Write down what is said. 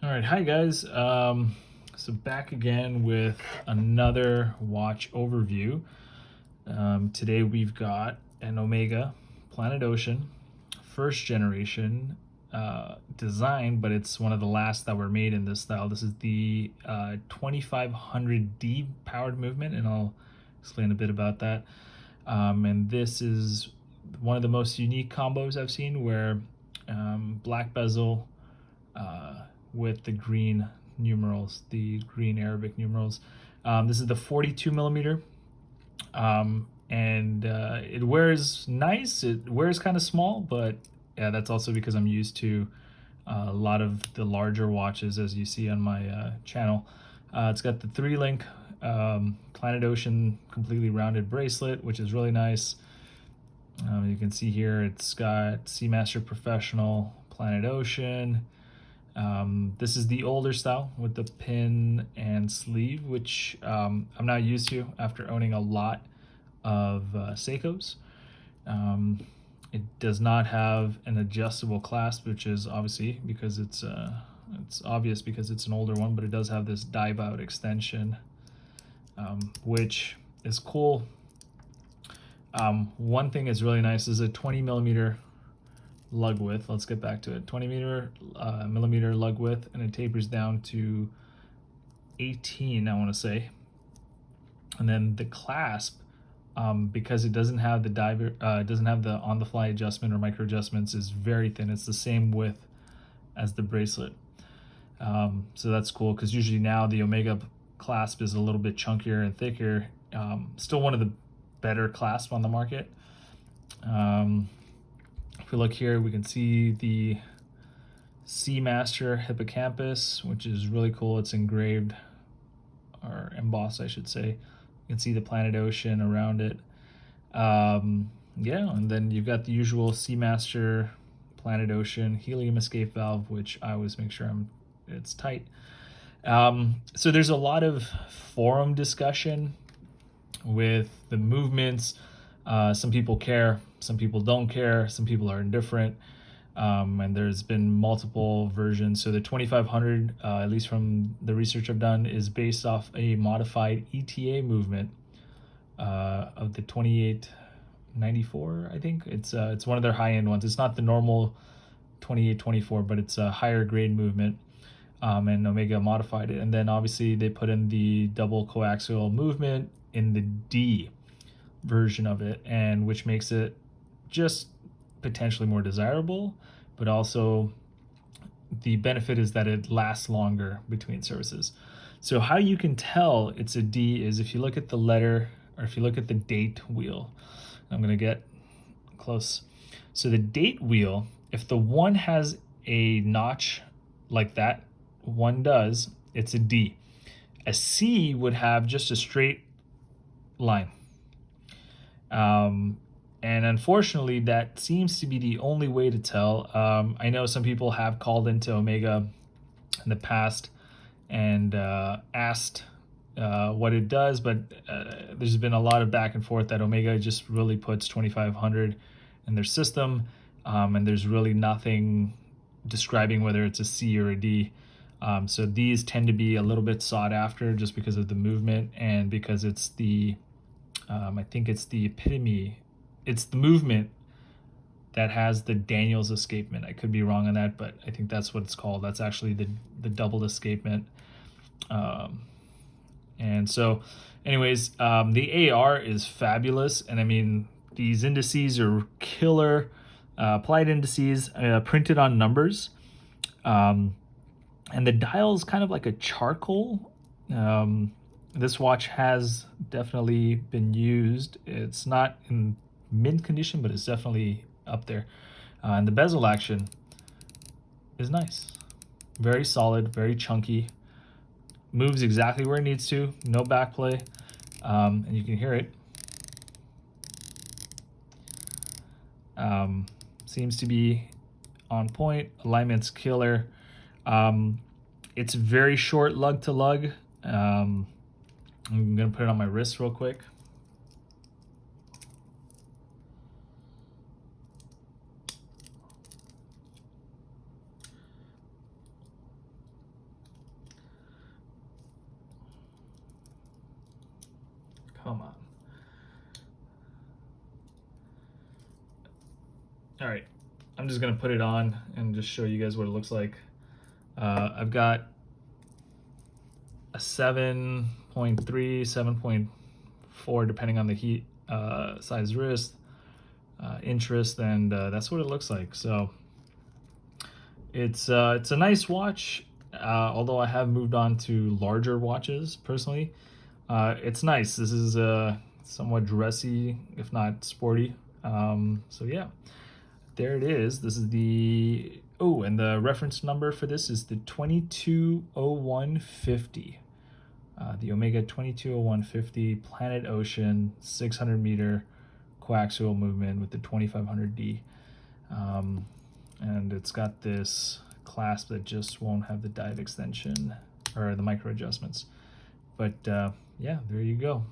All right, hi guys. So back again with another watch overview. Today we've got an Omega Planet Ocean, first generation design, but it's one of the last that were made in this style. This is the 2500D powered movement, and I'll explain a bit about that. And this is one of the most unique combos I've seen, where black bezel with the green numerals, the green Arabic numerals. This is the 42 millimeter, and it wears nice. It wears kind of small, but yeah, that's also because I'm used to a lot of the larger watches, as you see on my channel. It's got the 3-link Planet Ocean completely rounded bracelet, which is really nice. You can see here it's got Seamaster Professional, Planet Ocean. This is the older style with the pin and sleeve, which I'm not used to after owning a lot of Seikos. It does not have an adjustable clasp, which is obviously because it's obvious because it's an older one, but it does have this dive out extension, which is cool. One thing is really nice is a 20 millimeter lug width. Let's get back to it. 20 millimeter lug width, and it tapers down to 18, I want to say. And then the clasp, because it doesn't have the diver, doesn't have the on-the-fly adjustment or micro adjustments, is very thin. It's the same width as the bracelet. So that's cool, because usually now the Omega clasp is a little bit chunkier and thicker. Still one of the better clasps on the market. If we look here, we can see the Seamaster hippocampus, which is really cool. It's engraved, or embossed, I should say. You can see the Planet Ocean around it. Yeah, and then you've got the usual Seamaster Planet Ocean helium escape valve, which I always make sure it's tight. So there's a lot of forum discussion with the movements. Some people care, some people don't care, some people are indifferent, and there's been multiple versions. So the 2500, at least from the research I've done, is based off a modified ETA movement of the 2894. I think it's one of their high-end ones. It's not the normal 2824, but it's a higher grade movement, and Omega modified it. And then obviously they put in the double coaxial movement in the D version of it, and which makes it just potentially more desirable, but also the benefit is that it lasts longer between services. So how you can tell it's a D is if you look at the letter, or if you look at the date wheel. I'm going to get close. So the date wheel, if the one has a notch like that one does, it's a D. A C would have just a straight line. And unfortunately, that seems to be the only way to tell. I know some people have called into Omega in the past and asked what it does, but there's been a lot of back and forth that Omega just really puts 2500 in their system, and there's really nothing describing whether it's a C or a D. So these tend to be a little bit sought after just because of the movement, and because it's the I think it's the epitome. It's the movement that has the Daniels escapement. I could be wrong on that, but I think that's what it's called. That's actually the doubled escapement. And so, anyways, the AR is fabulous, and I mean these indices are killer. Applied indices printed on numbers, and the dial is kind of like a charcoal. This watch has definitely been used. It's not in mint condition, but it's definitely up there. And the bezel action is nice. Very solid, very chunky. Moves exactly where it needs to. No backplay. And you can hear it. Seems to be on point. Alignment's killer. It's very short lug to lug. I'm gonna put it on my wrist real quick. All right, I'm just gonna put it on and just show you guys what it looks like. I've got a 7.3, 7.4, depending on the heat size wrist, interest, and that's what it looks like. So it's a nice watch, although I have moved on to larger watches personally. It's nice. This is somewhat dressy, if not sporty. So yeah, there it is. This is the, oh, and the reference number for this is the 220150. The Omega 220150 Planet Ocean 600-meter coaxial movement with the 2500D. And it's got this clasp that just won't have the dive extension or the micro adjustments. But yeah, there you go.